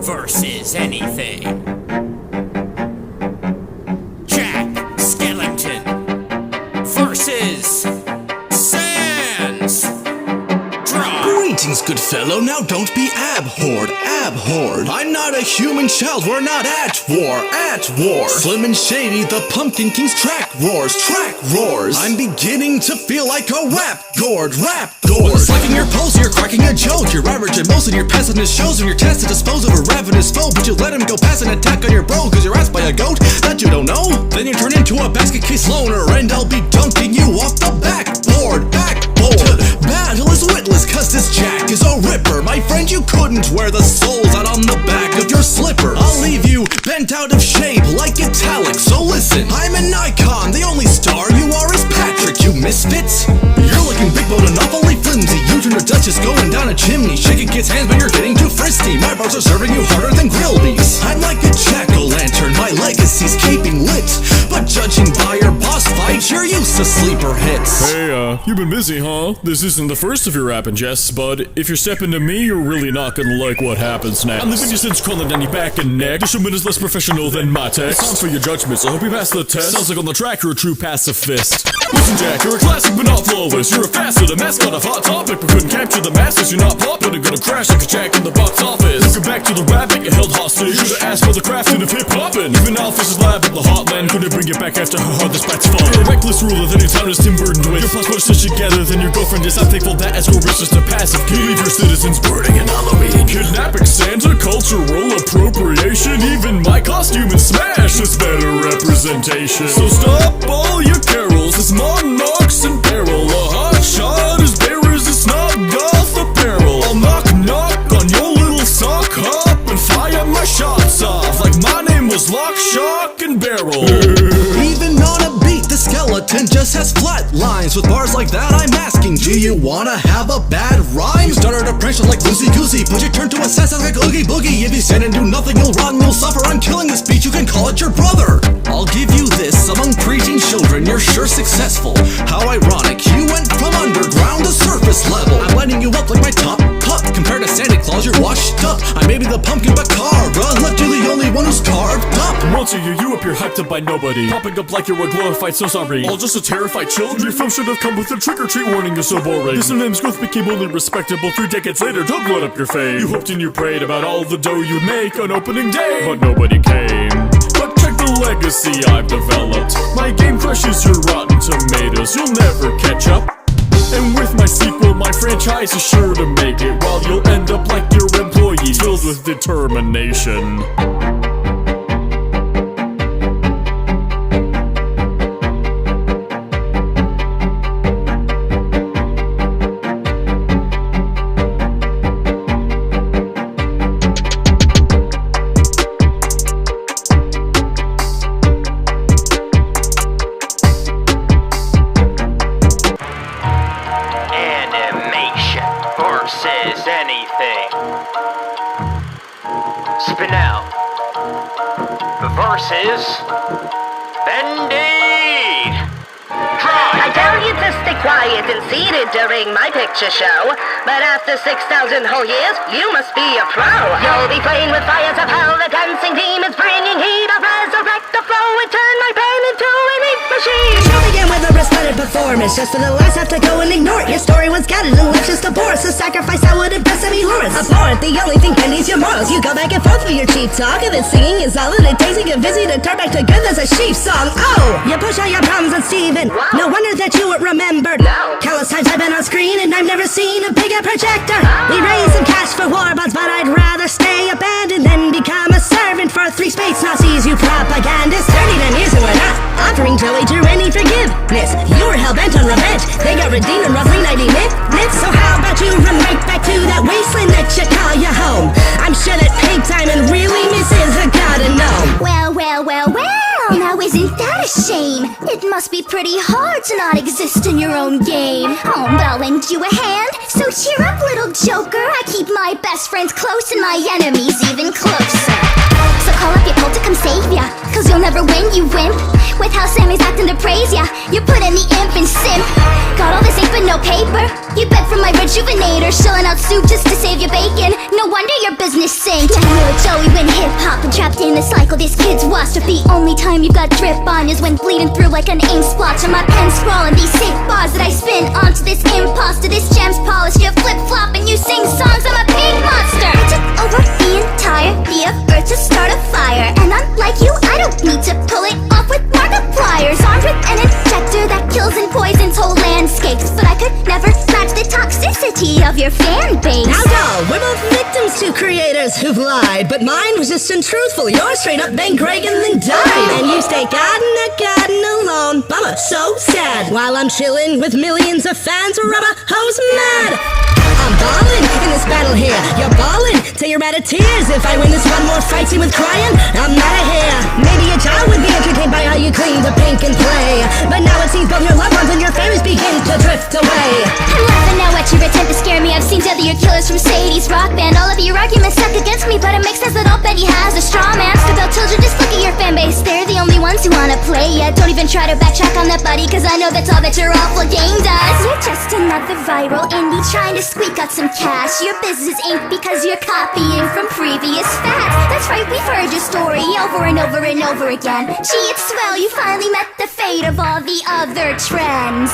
versus anything. Jack Skellington versus Sans Drop. Greetings, good fellow, now don't be abhorred. I'm not a human child, we're not at war. Slim and Shady, the Pumpkin King's track roars. I'm beginning to feel like a rap gourd. Slacking your pose, you're cracking a joke. You're average at most and your pessimist shows when you're tested to dispose of a ravenous foe. But you let him go past an attack on your bro, cause you're asked by a goat that you don't know. Then you turn into a basket case loner, and I'll be dunking you off the backboard. Battle is witless, cause this Jack is a ripper. My friend, you couldn't wear the soles out on the back of your slipper. I'll leave you bent out of shape like italic, so listen, I'm an icon, the only star you are is Patrick, you misfits. You're looking big boned and awfully flimsy. You turn a Duchess going down a chimney, shaking kids' hands but you're getting too frisky. My bars are serving you harder than grill bees. I'm like a jack-o'-lantern, my legacy's keeping lit. But judging by your boss fights, you're used to sleeper hits. Hey, you've been busy, huh? This isn't the first of your rapping jests, bud. If you're stepping to me, you're really not gonna like what happens next. I'm leaving you since crawling down your back and neck. This showman is less professional than my text. It's time for your judgments, I hope you pass the test. Sounds like on the track you're a true pacifist. Listen, Jack, you're a classic but not flawless. You're a facet, a mascot of Hot Topic, but couldn't capture the masses. You're not popping and gonna crash like a Jack in the box office. Looking back to the rabbit you held hostage. Should've asked for the crafting of hip-hopping. Even Alphys' lab at the Hotland couldn't bring it back after her hard the spats fall. You're a reckless ruler that your town is Tim Burton with. Your plus more stitched together than your girlfriend is. I'm thankful that escort is just a passive. You leave your citizens burning in Halloween. Kidnapping Santa, cultural appropriation. Even my costume in Smash is better representation. So stop all your carols, it's monarchs in peril. A hot shot is bearers, it's not goth apparel. I'll knock on your little sock hop and fire my shots off like my name was Lock, Shock, and Barrel. Even on a beat, the skeleton just has flat lines. With bars like that, I'm asking, do you wanna have a bad rhyme? You started a prank like Lucy Goosey, but you turned to a sass like Oogie Boogie. If you stand and do nothing, you'll run, you'll suffer. I'm killing this beat, you can call it your brother. I'll give you this, among preteen children, you're sure successful. How ironic, you went from underground to surface level. I'm lighting you up like my top pup. Compared to Santa Claus, you're washed up. I may be the pumpkin, but Cara left you the only one who's carved up. Once a year, you appear hyped up by nobody, popping up like you're a glorified so sorry. All just a terrified child. Your film should have come with a trick-or-treat warning, you're so boring. This name's growth became only respectable 3 decades later. Don't blow up your fame. You hoped and you prayed about all the dough you'd make on opening day, but nobody came. But check the legacy I've developed. My game crushes your rotten tomatoes. You'll never catch up. And with my sequel, my franchise is sure to make it, while you'll end up like your employees, filled with determination. Versus anything. Spin out. Versus Bendy. Draw. I tell you to stay quiet and seated during my picture show, but after 6,000 whole years, you must be a pro. You'll be playing with fires of hell, the dancing demons bringing heat. I'll resurrect the flow and turn my pen into an ink machine. The show began with a respected performance, just for the last half to go and ignore it. Your story was scattered and left just a bore, so sacrifice that would impress any Lawrence. Abhorrent, the only thing pennies your morals. You go back and forth with your cheap talk, and then singing is all that it takes to get busy to turn back to good. That's a sheep song. Oh, you push all your problems on Steven. Wow. No wonder that you weren't remembered. No. Countless times I've been on screen and I've never seen a bigger projector. We raised some cash for war bonds, but I'd rather stay abandoned than become a servant for 3 space Nazis, you propagandists. 39 years and we're not offering Joey to any forgiveness. You were hell-bent on revenge. They got redeemed in roughly 90 minutes. So how about you run right back to that wasteland that you call your home? I'm sure that Pig Diamond really misses a god and gnome. Well, now isn't that a shame? It must be pretty hard to not exist in your own game. Oh, but I'll lend you a hand, so cheer up, little joker. I keep my best friends close and my enemies even closer. So call up your cult to come save ya, cause you'll never win, you wimp. with how Sammy's acting to praise ya. You put in the imp and simp. Got all this ink but no paper. You beg for my rejuvenator, shelling out soup just to save your bacon. No wonder your business sinks. Yeah, you're a Joey when hip-hop and trapped in the cycle. This kid's washed up. The only time you've got drip on is when bleeding through like an ink splotch. And my pen scrawling these sick bars that I spin onto this imposter. This gem's polished, you flip-flop and you sing songs. I'm a pig monster. I took over the entire earth to start a fire. And unlike you, I don't need to pull it off with markipliers. Armed with an injector that kills and poisons whole landscapes. But I could never match the toxicity of your fan base. Now go, we're both victims to creators who've lied. But mine was just untruthful. Yours straight up banged Greg and then died. And you stay garden alone. Bummer, so sad. While I'm chilling with millions of fans, rubber hose mad. I'm ballin' in this battle here. You're ballin' till you're out of tears. If I win this one more fight scene with crying, I'm out of here. Maybe a child would be entertained by how you clean the pink and play. But now it seems both your loved ones and your fans begin to drift away. I'm laughing now at your attempt to scare me. I've seen deadlier killers from Sadie's rock band. All of your arguments stack against me, but it makes sense that old Betty has a straw man. About children, just look at your fan base. They're the only ones who wanna play ya. Don't even try to backtrack on that, buddy, cause I know that's all that your awful game does. You're just another viral indie trying to squeak out some cash. Your business ain't because you're copying from previous fads. That's right, we've heard your story over and over and over again. Gee, it's swell, you finally met the fate of all the other trends.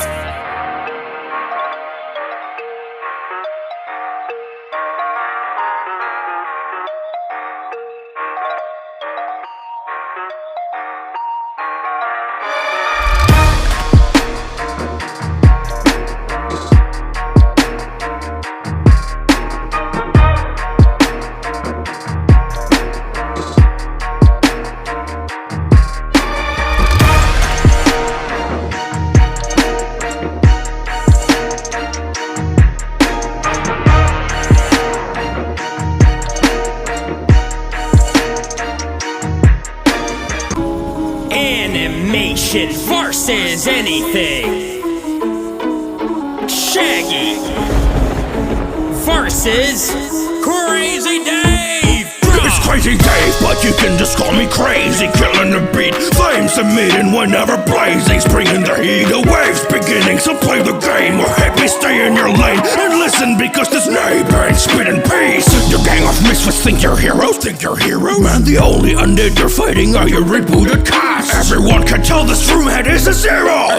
Animation versus anything. Shaggy versus Crazy Dave. It's Crazy Dave, but you can just call me crazy. Killing the beat, flames emitting whenever blazing. Bringing the heat, the waves beginning. So play the game or happy stay in your lane. And listen because this neighbor ain't spitting peace. Your gang of misfits think you're heroes, Man, the only undead you're fighting are your rebooted cast. Everyone can tell this room head is a zero.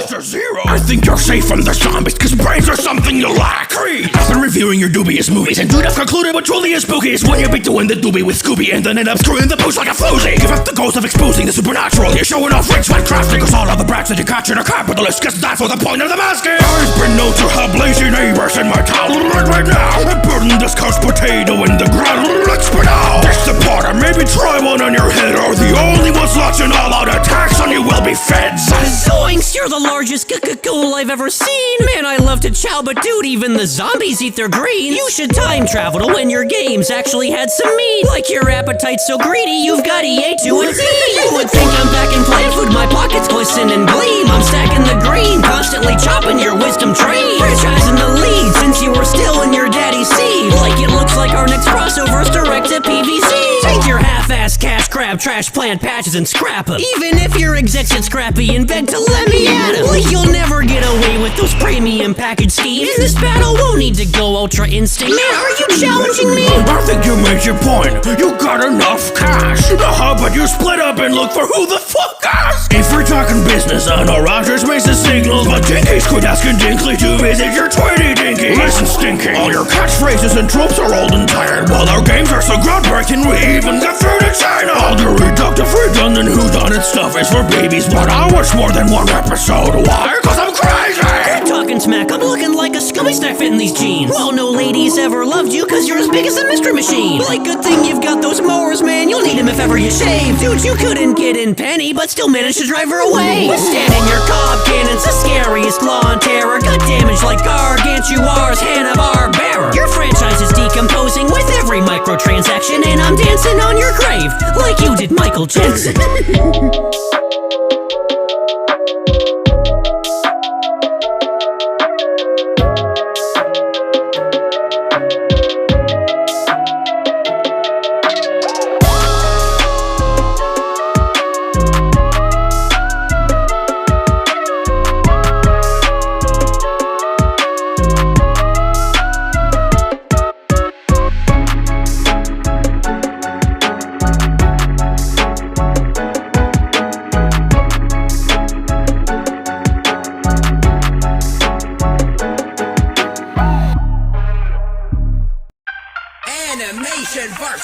I think you're safe from the zombies cause brains are something you lack. I've been reviewing your dubious movies and dude, I've concluded what truly is spooky is when you be doing the doobie with Scooby and then end up screwing the booze like a floozy. Give up the ghost of exposing the supernatural. You're showing off rich when crafting cause all of the brats that you captured are capitalist cause that's for the point of the masking. I've been known to have lazy neighbors in my town right now. I burn this couch potato in the ground. Let's spit out. This the part or maybe try one on your head or the only ones launching all out attacks on you will be feds. Zoinks, you're the largest ghoul I've ever seen. Man, I love to chow, but dude, even the zombies eat their greens. You should time travel to when your games actually had some meat. Like your appetite's so greedy, you've got EA to a T. You would think I'm back in plant food, my pockets glisten and gleam. I'm stacking the green, constantly chopping your wisdom tree. Franchise in the lead since you were still in your daddy's seed. Like it looks like our next crossover's direct to PVC. Take your half-ass cash grab, trash plant patches and scrap them. Even if your execs get scrappy and beg to let me at 'em. Like you'll never get away with those premium package schemes. In this battle, won't need to go ultra instinct. Man, are you challenging me? I think you made your point. You got enough cash. Now how about you split up and look for who the fuck asked? If we're talking business, I know Rogers makes the signals, but Dinky's quit asking Dinkley to visit your Twitty Dinky. Listen, Stinky, all your catchphrases and tropes are old and tired, while our games are so groundbreaking we even got through to China. All your reductive, redundant, whodunit stuff is for babies, but I watch more than one episode. Why? Cause I'm crazy! Talking smack, I'm looking like a scummy snack fitting these jeans. Well, no ladies ever loved you cause you're as big as a mystery machine. Like good thing you've got those mowers, man, you'll need them if ever you shave. Dude, you couldn't get in Penny, but still managed to drive her away. Standing your cob cannons, the scariest lawn terror. Got damage like Gargantuar's Hanna-Barbera. Your franchise is decomposing with every microtransaction, and I'm dancing on your grave like you did Michael Jackson.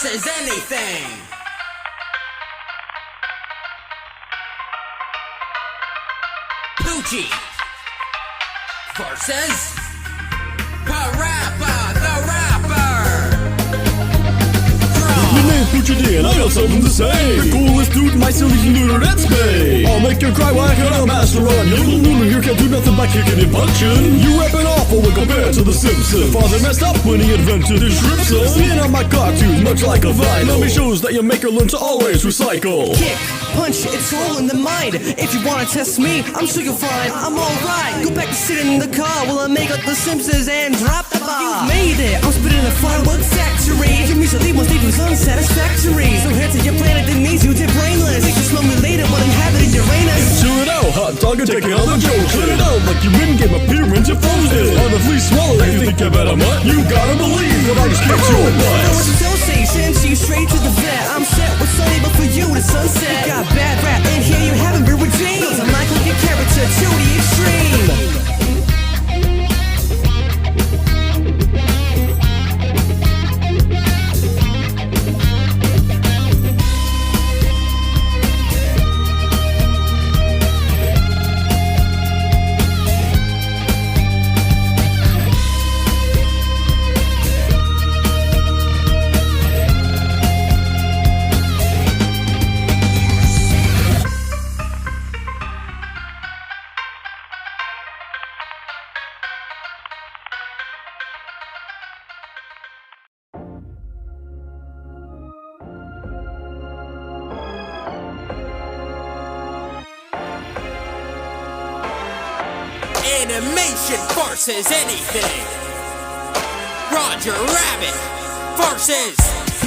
versus anything. Poochie versus Parappa the Rapper. My name's Poochie D and I got something to say. The coolest dude in my silly neuter that's me. I'll make you cry while I got a master on. Your little nooner here can't do nothing by kicking and punching. You rapping awful when compared to the Simpsons. Father messed up when he invented his shrimp. Seeing on my cartoons much like a vinyl. Mommy shows that your maker learn to always recycle. Kick, punch, it's all in the mind. If you wanna test me, I'm sure you'll find I'm alright. Go back to sitting in the car while I make up the Simpsons and drop the bar. You made it, I'm spitting a firework factory. Your music was leaving unsatisfactory. So head to your planet that means you did brainless. Make you slow me later while inhabiting Uranus. Chew it out, hot dog, and take it on the joke. Spit it out like you didn't get my appearance, you frozen. On the flea swallow, you think you're better mutt? You gotta believe that I just kicked your butt. I want to tell say, send you straight to the vet. I'm set with Sunny, but for you the sunset. Got bad rap, and here you haven't been with James. I'm like a character to the extreme. Animation versus anything. Roger Rabbit versus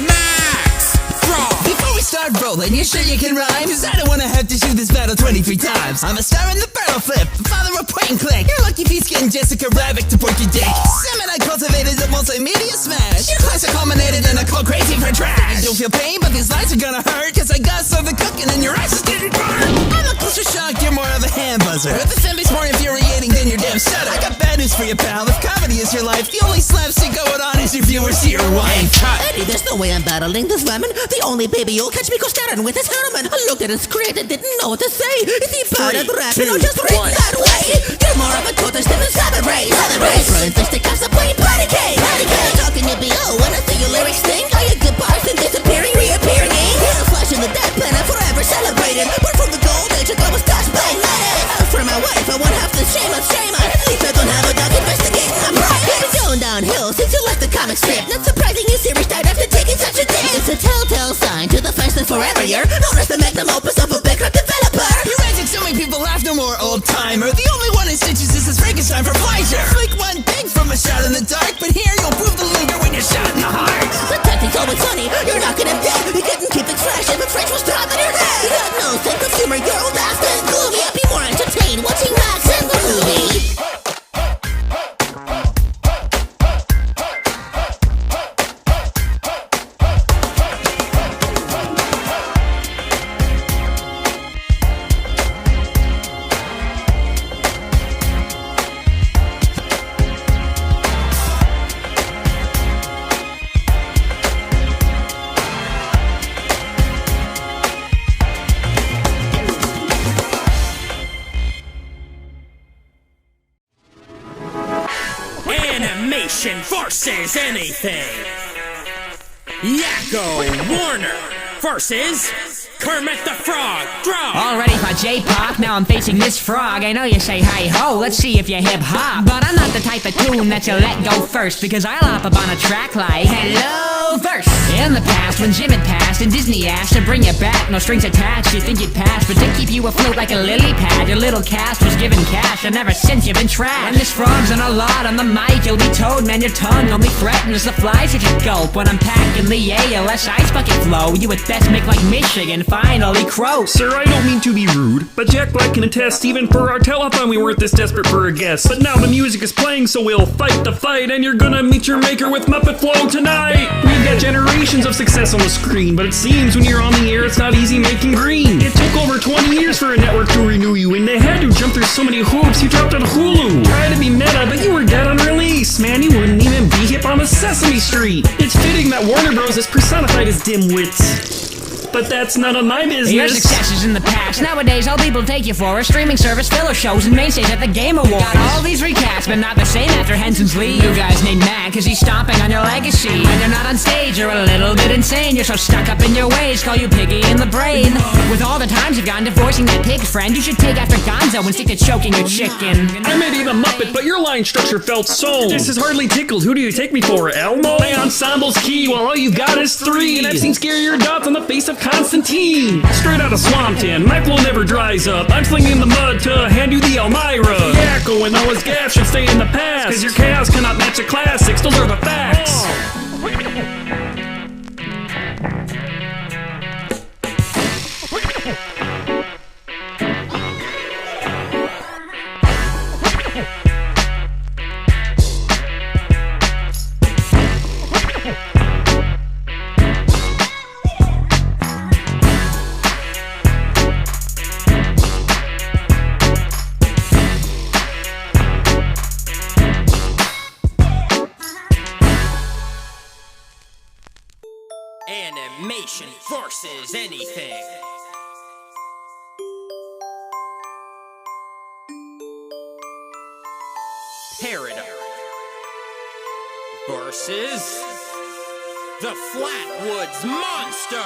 Max Frog. Before we start rolling, you sure you can rhyme? Cause I don't wanna have to shoot this battle 23 times. I'm a star in the barrel flip, the father of point and click. You're lucky if he's getting Jessica Rabbit to pork your dick. Salmon I cultivated a multimedia smash. Your class are culminated in a called crazy for trash. Don't feel pain, but these lies are gonna hurt. Cause I got some of the cooking and your eyes is getting burned. I'm a culture shock, you're more of a hand buzzer. But the fanbase's more infuriating than your damn stutter. I got bad news for you, pal. If comedy is your life, the only slapstick going on is your viewers see your wife. Eddie, there's no way I'm battling this lemon. The only baby you'll catch me staring with his herman. I looked at his script and didn't know what to say. Is he bad at rapping or just written that way? You're more of a tortoise than a seven race. Friends, they stick up the plain patty cake. Talking your B.O. when I see your lyrics stink. All your good bars and disappearing, reappearing. Hero flash in the deadpan, I'm forever celebrated. We're from the gold age, I was touched by medic. For my wife, I won't have to shame on. At least I don't have a dog investigating my private. It's going downhill since you left the comic strip. Not surprising you series died after taking such a dip. It's a telltale sign to the fans that forever you're known as the magnum opus of a bankrupt developer. Your antics don't make people laugh no more, old timer. The only one in stitches is this Frankenstein for pleasure. Flick one big from a shot in the dark, but here you'll prove the leader when you're shot in the heart. The tactic's always funny, you're knocking him dead. You couldn't keep it fresh if a French was dropped in your head. You got no sense of humor, you're old ass and gloomy. I'd be more entertained watching Max and the movie. Animation versus anything. Yakko Warner versus Kermit the Frog. Draw. All ready for J-pop? Now I'm facing this frog. I know you say hi-ho, let's see if you hip-hop. But I'm not the type of tune that you let go first, because I'll hop up on a track like hello verse. In the past, when Jim had passed and Disney asked to bring you back, no strings attached, you think you'd pass, but to keep you afloat like a lily pad, your little cast was given cash, and ever since you've been trashed. When this frog's on a lot on the mic, you'll be told, man, your tongue only threatens the flies if you gulp. When I'm packing the ALS ice bucket flow, you at best make like Michigan finally croak. Sir, I don't mean to be rude, but Jack Black can attest, even for our telethon we weren't this desperate for a guest. But now the music is playing, so we'll fight the fight, and you're gonna meet your maker with Muppet Flow tonight. We've got generations of success on the screen, but it seems when you're on the air it's not easy making green. It took over 20 years for a network to renew you, and they had to jump through so many hoops you dropped on Hulu. Tried to be meta, but you were dead on release. Man, you wouldn't even be hip on the Sesame Street. It's fitting that that Warner Bros. Is personified as dimwits. But that's none of my business. Your success is in the past. Nowadays, all people take you for a streaming service, filler shows, and mainstays at the Game Awards. Got all these recasts, but not the same after Henson's leave. You guys named mad cause he's stomping on your legacy. When you're not on stage, you're a little bit insane. You're so stuck up in your ways, call you Piggy in the brain. With all the times you've gone to voicing that pig friend, you should take after Gonzo and stick to choking your chicken. I may be the Muppet, but your line structure felt sold. This is hardly tickled. Who do you take me for, Elmo? My ensemble's key, while all you got is 3. And I've seen scarier dots on the face of Constantine. Straight out of Swampton, my flow never dries up. I'm slinging the mud to hand you the Elmira. Yakko and Noah's gas should stay in the past, cause your chaos cannot match the classics, those are the facts. Animation versus anything. Paradigm versus the Flatwoods Monster.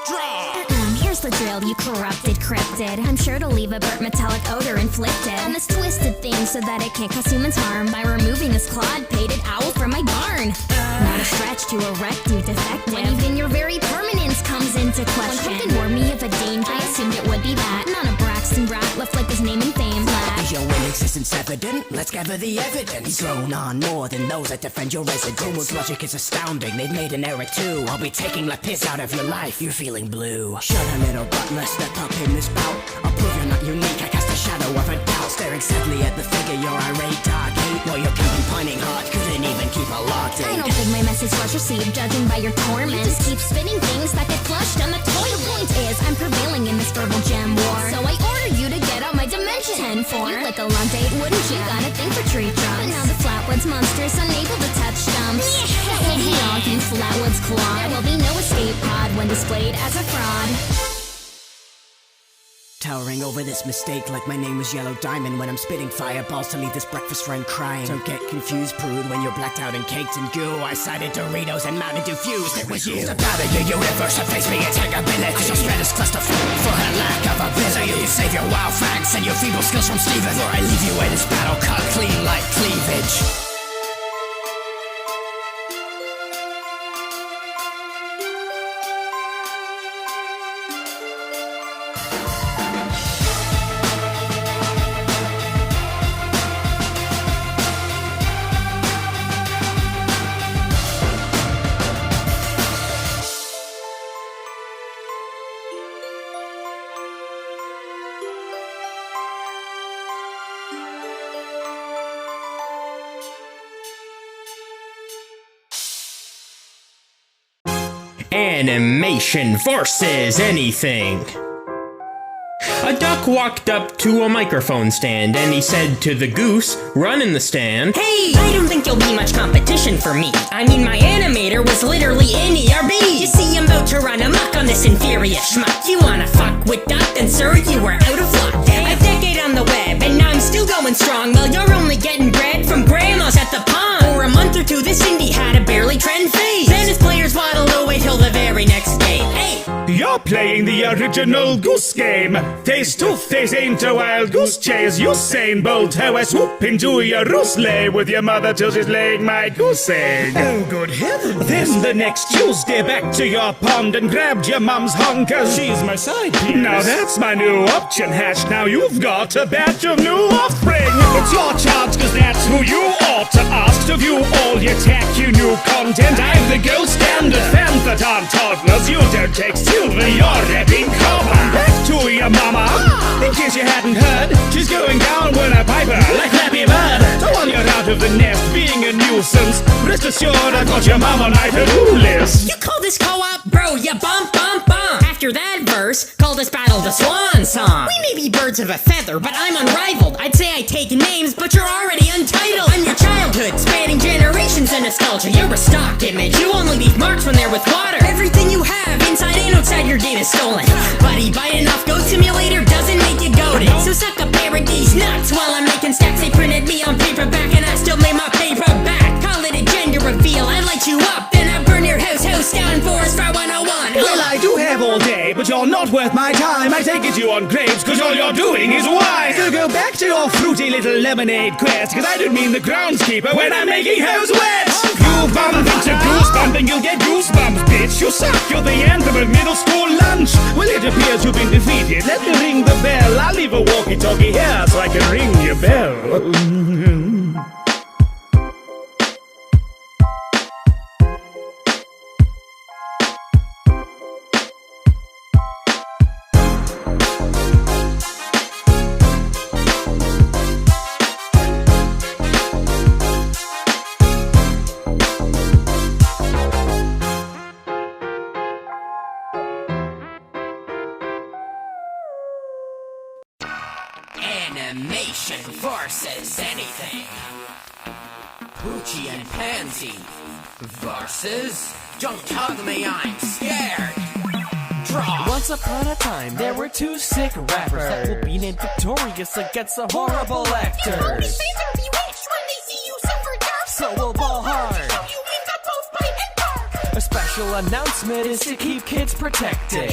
Draw. Here's the drill, you corrupted cryptid. I'm sure to leave a burnt metallic odor inflicted on this twisted thing so that it can't cause humans harm by removing this clawed-pated owl from my barn. Not a stretch to erect you defective when even your very permanence comes into question. When something warned me of a danger, I assumed it would be that. Not a Braxton brat left like his name and fame flat. Is your existence evident? Let's gather the evidence. Thrown on more than those that defend your residence. Homeworld's logic is astounding, they've made an error too. I'll be taking the piss out of your life, you're feeling blue. Shut a little butler, step up in this bout. I'll prove you're not unique, I cast a shadow of a doubt. Staring sadly at the figure, your irate dark hate. While you're counting pining hard, couldn't even keep a lock date. I don't think my message was received, judging by your torment. You just keep spitting things that get flushed on the toilet. The point is, I'm prevailing in this verbal gem war. So I order you to get out my dimension. 10-4. You'd like a long date, wouldn't you? Got a thing for tree trunks. But now the Flatwoods monster's unable to touch stumps. Yeah, all you Flatwoods claw. There will be no escape pod when displayed as a fraud. Towering over this mistake like my name was Yellow Diamond when I'm spitting fireballs to leave this breakfast friend crying. Don't get confused, prude, when you're blacked out and caked in goo. I cited Doritos and Mountain Dew fused. It was you. Step out of your universe and face me integrability. I shall spread this cluster for her lack of ability. So you can save your wild fangs and your feeble skills from Steven, or I leave you in this battle cut clean like cleavage. Animation versus anything. A duck walked up to a microphone stand and he said to the goose, run in the stand, "Hey, I don't think you'll be much competition for me. I mean, my animator was literally in ERB. You see, I'm about to run amok on this inferior schmuck. You wanna fuck with Duck? Then sir, you are out of luck. A decade on the web and now I'm still going strong, while you're only getting bread from grandmas at the pond. For a month or two, this indie had a barely trend phase. Then his players waddled away till the very next game. Hey! You're playing the original Goose Game. Face to face ain't a wild goose chase. Usain Bolt, how I swoop into your roost, lay with your mother till she's laying my goose egg. Oh, good heavens. Then the next Tuesday back to your pond and grabbed your mum's honkers. She's my side piece. Now that's my new option hash. Now you've got a batch of new offspring. It's your charge, cause that's who you ought to ask to view all your tacky new content. I'm the gold standard panther on toddlers. You don't take silver, you're rapping copper. Back to your mama. In case you hadn't heard, she's going down with a piper like Flappy Bird. So while you're out of the nest being a nuisance, rest assured I've got your mama on my to-do list. You call this co-op? Bro, you bump. after that verse, call this battle the Swan Song. We may be birds of a feather, but I'm unrivaled. I'd say I take names, but you're already untitled. I'm your childhood, spanning generations and nostalgia. You're a stock image, you only leave marks when they're with water. Everything you have, inside and outside your game is stolen. Buddy, bite enough Goat Simulator doesn't make you goated. So suck a pair of these nuts while I'm making stacks. They printed me on paperback and I still made my paper back. Call it a gender reveal, I light you up, then I burn your house down Forest Fire 101. Well, I do have all day, but you're not worth my time. I take it you on grapes, cause all you're doing is wine. So go back to your fruity little lemonade quest, cause I don't mean the groundskeeper when I'm making house wet. You bum thinks a goose bumping, you'll get goosebumps, bitch. You suck, you're the anthem of middle school lunch. Well, it appears you've been defeated. Let me ring the bell. I'll leave a walkie-talkie here so I can ring your bell. Animation versus anything. Poochie and Pansy versus Don't Hug Me, I'm Scared. Draw. Once upon a time, there were two sick rappers that will be named victorious against the horrible actors. So we'll ball hard. A special announcement is to keep kids protected.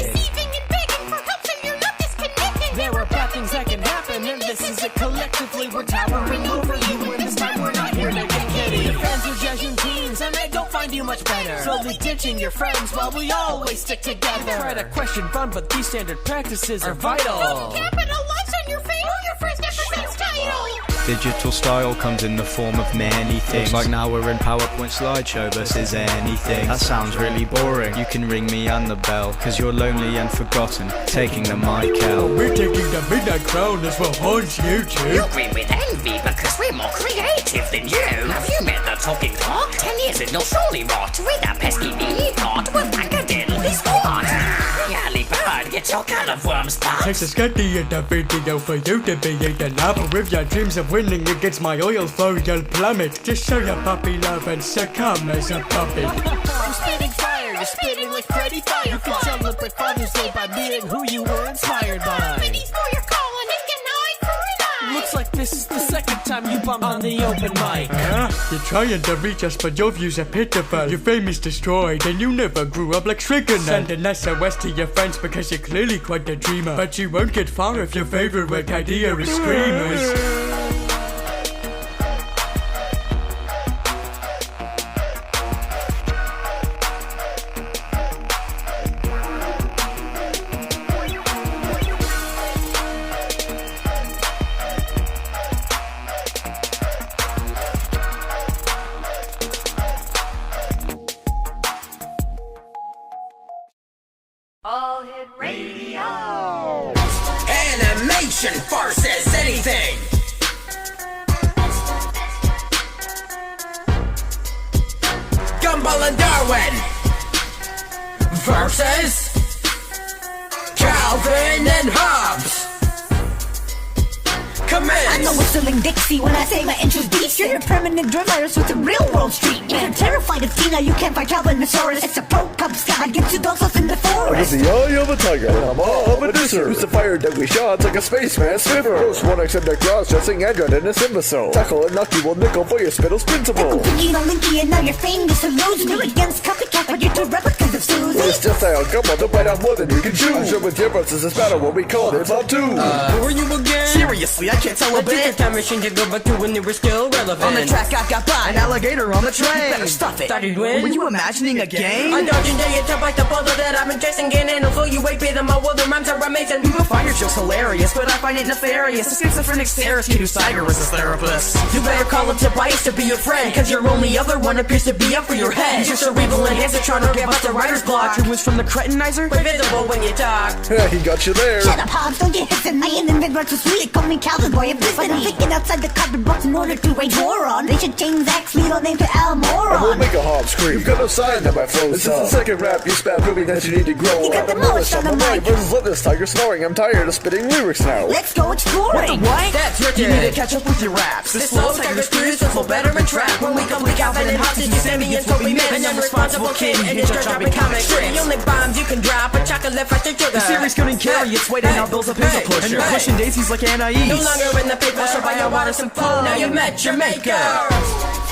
There are bad things that can happen, and this is it collectively. We're towering over you, and this time we're not here to get kidding. Your fans are judging teens, and they don't find you much better. Slowly ditching your friends while we always stick together. Try to question fun, but these standard practices are vital. Capitalize on your fame, your first episode's title. Digital style comes in the form of many things. Like now we're in PowerPoint slideshow versus anything. That sounds really boring. You can ring me and the bell, cause you're lonely and forgotten, taking the mic out. We're taking the midnight crown as well, aren't you two? You grin with envy because we're more creative than you. Have you met the talking talk? 10 years and you'll surely rot with that pesky beathot with academically squat. Yally bird, get your can of worms popped. Takes a scatty in the video for you to be eaten up. With your dreams of winning against my oil foe, you'll plummet. Just show your puppy love and succumb as a puppet. I'm spitting fire, you're spitting like Freddy Firefly. You can celebrate Father's Day by being who you were inspired by. Looks like this is the second time you bump on the open mic. You're trying to reach us, but your views are pitiful. Your fame is destroyed, and you never grew up like Stricken. Send an SOS to your friends because you're clearly quite a dreamer. But you won't get far if your favorite idea is screamers. All Hit Radio. Animation versus anything. Gumball and Darwin versus Calvin and Hobbes. Come in. I know it's selling Dixie when I say my intro's deep. You're a permanent virus with a real world street. You're terrified of Tina, you can't fight Calvinosaurus. It's a pro cub sky, get 2 dogs in the forest. I'm the eye of a tiger, and I'm all of a disser. Who's the fire deadly shots like a spaceman swimmer. Post one except cross dressing Android and a imbecile. Tackle and knock you will nickel for your spittle's principle. Thinking on Linky and now you're famous to lose. You're against copycat, but you're 2 replicas of Susie. Well, it's just that I'll come on to bite out more than you can chew. I'm sure with your versus this battle what we call it Bob 2. Who are you again? Seriously, I can't tell a bit. I took a time machine to go back to when they were still relevant. On the track I got by, an alligator on the train. You better stuff it. Started when? Were you imagining a game? I dodge and day to bite the bottle that I've been chasing. And although you wait, pay them all, well, the rhymes are amazing. People find your jokes hilarious, but I find it nefarious. The schizophrenic stairs to Cyrus as therapist. You better call up Tobias to be your friend, cause your only other one appears to be up for your head. He's your cerebral enhancer trying to give us the writer's block. Who was from the Cretinizer? We're visible when you talk. Yeah, he got you there. Shut up, Hobbs, don't get hit tonight. And then red so sweet, call me Calvin, boy, if this Instead of thinking outside the cardboard box in order to wage war on, they should change Zach's middle name to Al Moron. I will make a hop scream. You've got no sign that my flow's This is the second rap you spat, proving that you need to grow. You got demolished on the mic. Versus let this tiger snoring. I'm tired of spitting lyrics now. Let's go exploring. What? That's Richard. You need to catch up with your raps. This flow's tiger screws will flow better and trap. When we complete Alvin and Hostage, you send me, it's what we meant. An unresponsible kid, and you're just dropping comic strips. The only bombs you can drop are chocolate faster sugar. The series couldn't carry its weight and now Bill's a pencil pusher. And you're pushing daisies like Anais. No longer in the paper, so buy your water some food. Now you met your maker.